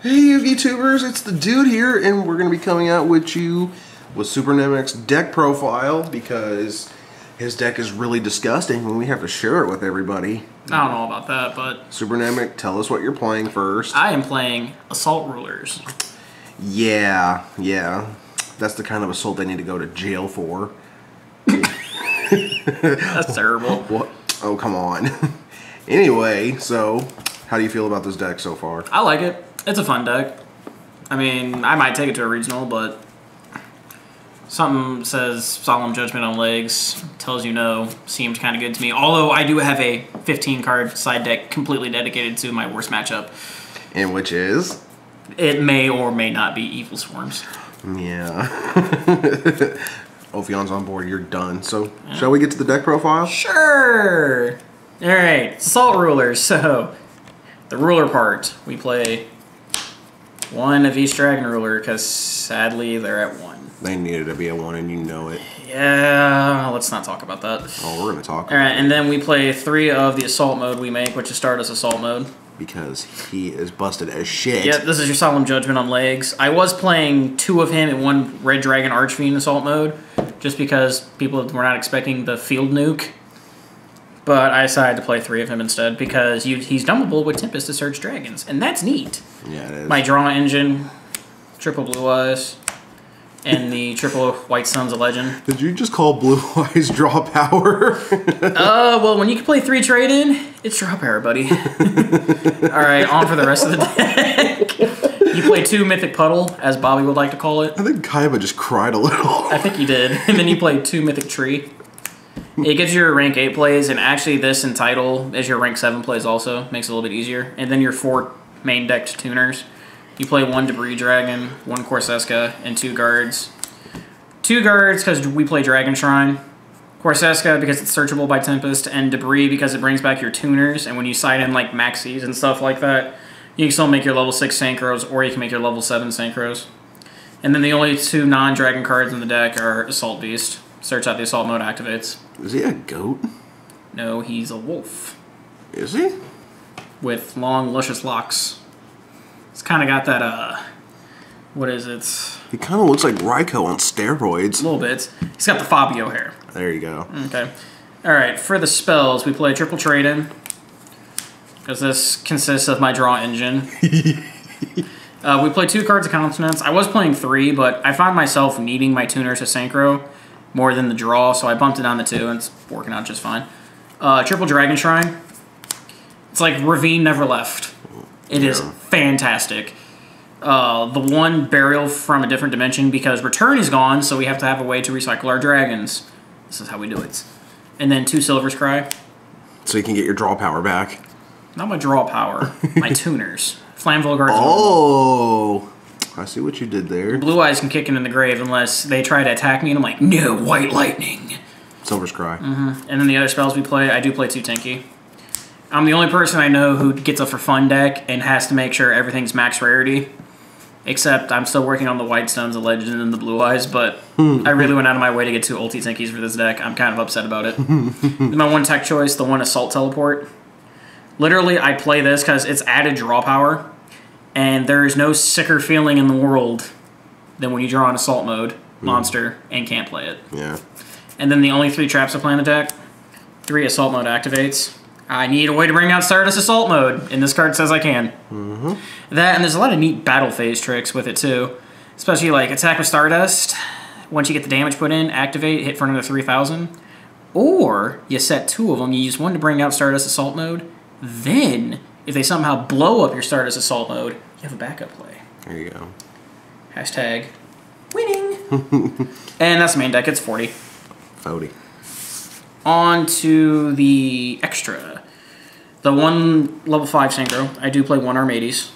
Hey YouTubers, it's the dude here, and we're going to be coming out with you with TheSuperNamek's deck profile because his deck is really disgusting and we have to share it with everybody. I don't know about that, but... TheSuperNamek, tell us what you're playing first. I am playing Assault Rulers. Yeah. That's the kind of assault they need to go to jail for. That's terrible. What? Oh, come on. Anyway, so how do you feel about this deck so far? I like it. It's a fun deck. I mean, I might take it to a regional, but something says Solemn Judgment on legs, tells you no, seemed kind of good to me. Although I do have a 15-card side deck completely dedicated to my worst matchup. And which is? It may or may not be Evil Swarms. Yeah. Ophion's on board, you're done. So, shall we get to the deck profile? Sure! Alright, Assault Rulers. So, the ruler part, we play one of each Dragon Ruler, because sadly they're at 1. They needed to be a 1 and you know it. Yeah, let's not talk about that. Oh, we're going to talk about Alright, and then we play 3 of the Assault mode we make, which is Stardust Assault mode. Because he is busted as shit. Yep, this is your Solemn Judgment on legs. I was playing 2 of him in 1 Red Dragon Archfiend Assault mode, just because people were not expecting the field nuke. But I decided to play 3 of him instead, because he's dumbable with Tempest to search dragons, and that's neat. Yeah, it is. My draw engine, triple Blue Eyes, and the triple White Sun's a legend. Did you just call Blue Eyes draw power? Well, when you can play 3 trade-in, it's draw power, buddy. Alright, on for the rest of the deck. You play 2 Mythic Puddle, as Bobby would like to call it. I think Kaiba just cried a little. I think he did. And then you play 2 Mythic Tree. It gives you your rank 8 plays, and actually this in title is your rank 7 plays also. Makes it a little bit easier. And then your 4 main decked tuners. You play 1 Debris Dragon, 1 Corseska, and 2 guards. 2 guards because we play Dragon Shrine. Corseska because it's searchable by Tempest, and Debris because it brings back your tuners, and when you side in like Maxis and stuff like that, you can still make your level 6 Synchros, or you can make your level 7 Synchros. And then the only 2 non-dragon cards in the deck are Assault Beast. Search out the Assault mode activates. Is he a goat? No, he's a wolf. Is he? With long, luscious locks. It's kind of got that, what is it? He kind of looks like Raikou on steroids. A little bit. He's got the Fabio hair. There you go. Okay. Alright, for the spells, we play triple trade-in. Because this consists of my draw engine. We play 2 cards of Continents. I was playing 3, but I found myself needing my tuners to Synchro more than the draw, so I bumped it down to 2, and it's working out just fine. Triple Dragon Shrine. It's like Ravine never left. It is fantastic. The 1 Burial from a different dimension, because Return is gone, so we have to have a way to recycle our dragons. This is how we do it. And then 2 Silver's Cry. So you can get your draw power back. Not my draw power, my tuners. Flammable Guards. Oh, I see what you did there. Blue Eyes can kick it in the grave unless they try to attack me, and I'm like, no, White Lightning. Silver's Cry. And then the other spells we play, I do play 2 Tinky. I'm the only person I know who gets a for fun deck and has to make sure everything's max rarity. Except I'm still working on the White Stones, the Legend, and the Blue Eyes, but I really went out of my way to get 2 ulti Tinkies for this deck. I'm kind of upset about it. My 1 tech choice, the 1 Assault Teleport. Literally, I play this because it's added draw power, and there is no sicker feeling in the world than when you draw an Assault mode monster and can't play it. Yeah. And then the only 3 traps I play in the deck, 3 Assault mode activates. I need a way to bring out Stardust Assault mode, and this card says I can. That, and there's a lot of neat battle phase tricks with it too. Especially like attack with Stardust, once you get the damage put in, activate, hit for another 3,000. Or, you set 2 of them, you use 1 to bring out Stardust Assault mode, then, if they somehow blow up your Stardust Assault mode, you have a backup play. There you go. Hashtag winning. And that's the main deck, it's 40. 40. On to the extra. The 1 level 5 Synchro, I do play 1 Armades,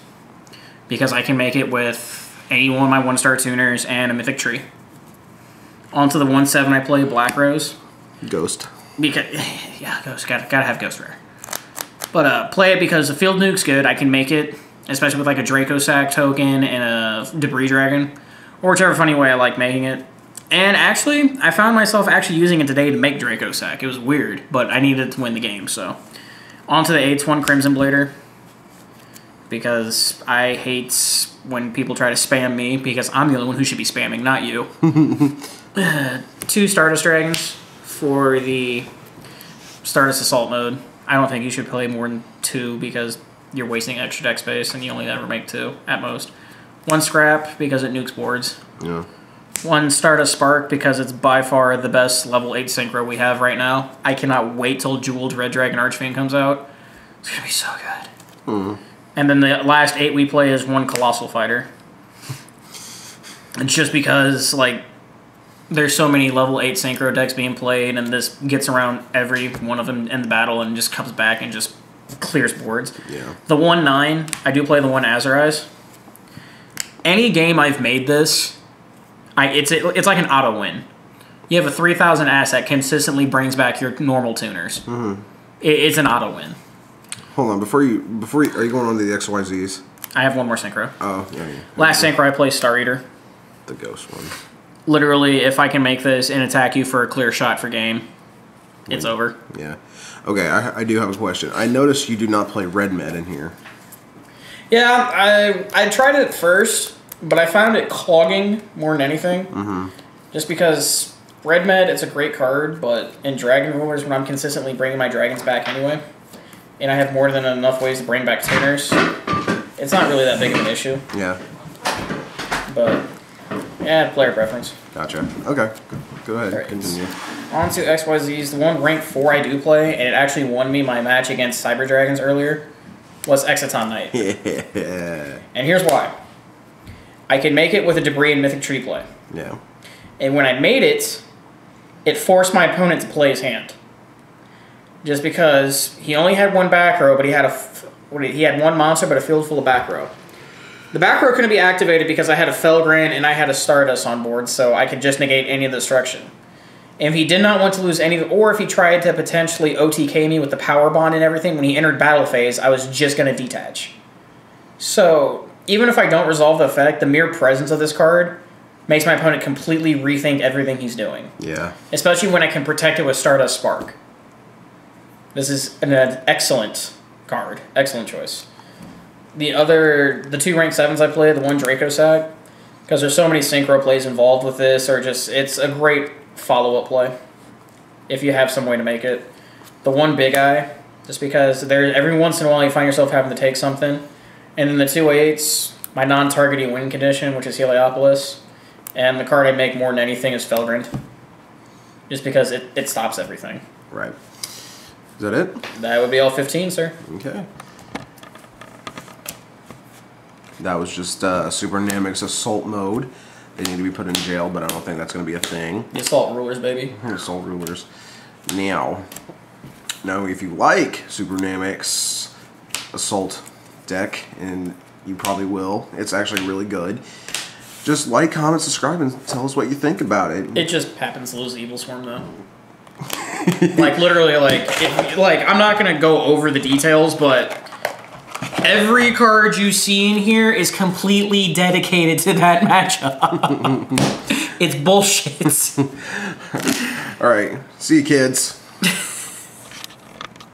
because I can make it with any one of my 1-star tuners and a Mythic Tree. On to the 1/7, I play Black Rose. Ghost. Because, yeah, Ghost, gotta have Ghost Rare. But play it because the Field Nuke's good, I can make it, especially with like a Draco Sack token and a Debris Dragon, or whichever funny way I like making it. And actually, I found myself actually using it today to make Draco Sack. It was weird, but I needed to win the game, so. On to the 8th one, Crimson Blader. because I hate when people try to spam me because I'm the only one who should be spamming, not you. 2 Stardust Dragons for the Stardust Assault mode. I don't think you should play more than 2 because you're wasting extra deck space and you only ever make 2 at most. 1 Scrap because it nukes boards. Yeah. 1 Stardust Spark because it's by far the best level 8 synchro we have right now. I cannot wait till Jeweled Red Dragon Archfiend comes out. It's going to be so good. And then the last 8 we play is 1 Colossal Fighter. It's just because, like, there's so many level 8 synchro decks being played, and this gets around every one of them in the battle and just comes back and just clears boards. Yeah. The 1/9, I do play the 1 Azurize. Any game I've made this, it's like an auto win. You have a 3,000 asset consistently brings back your normal tuners. It's an auto win. Hold on, before you are you going on to the XYZs? I have 1 more synchro. Oh, yeah. Last synchro I play Star Eater. The ghost one. Literally, if I can make this and attack you for a clear shot for game, it's over. Yeah. Okay, I do have a question. I noticed you do not play Red Med in here. Yeah, I tried it at first, but I found it clogging more than anything. Just because Red Med, it's a great card, but in Dragon Rulers, when I'm consistently bringing my dragons back anyway, and I have more than enough ways to bring back tuners, it's not really that big of an issue. Yeah. But, yeah, player preference. Gotcha. Okay. Go ahead. Right. Continue. On to XYZs. The one rank 4 I do play, and it actually won me my match against Cyber Dragons earlier, was Exciton Knight. Yeah. And here's why. I can make it with a Debris and Mythic Tree play. Yeah. And when I made it, it forced my opponent to play his hand. Just because he only had 1 back row, but he had 1 monster, but a field full of back row. The back row couldn't be activated because I had a Felgran and I had a Stardust on board, so I could just negate any of the destruction. And if he did not want to lose any, or if he tried to potentially OTK me with the power bond and everything, when he entered battle phase, I was just going to detach. So, even if I don't resolve the effect, the mere presence of this card makes my opponent completely rethink everything he's doing. Yeah. Especially when I can protect it with Stardust Spark. This is an excellent card. Excellent choice. The 2 rank 7s I played, the 1 Draco Sack, because there's so many synchro plays involved with this, or just, it's a great follow-up play, if you have some way to make it. The 1 Big Eye, just because every once in a while you find yourself having to take something. And then the 2 8s, my non-targeting win condition, which is Heliopolis, and the card I make more than anything is Felgrind, just because it stops everything. Right. Is that it? That would be all 15, sir. Okay. That was just TheSuperNamek's Assault mode. They need to be put in jail, but I don't think that's going to be a thing. The Assault Rulers, baby. Assault Rulers. Now, if you like TheSuperNamek's Assault deck, and you probably will, it's actually really good. Just like, comment, subscribe, and tell us what you think about it. It just happens to lose Evil Swarm, though. Like, literally, I'm not going to go over the details, but every card you see in here is completely dedicated to that matchup. It's bullshit. Alright, see you kids.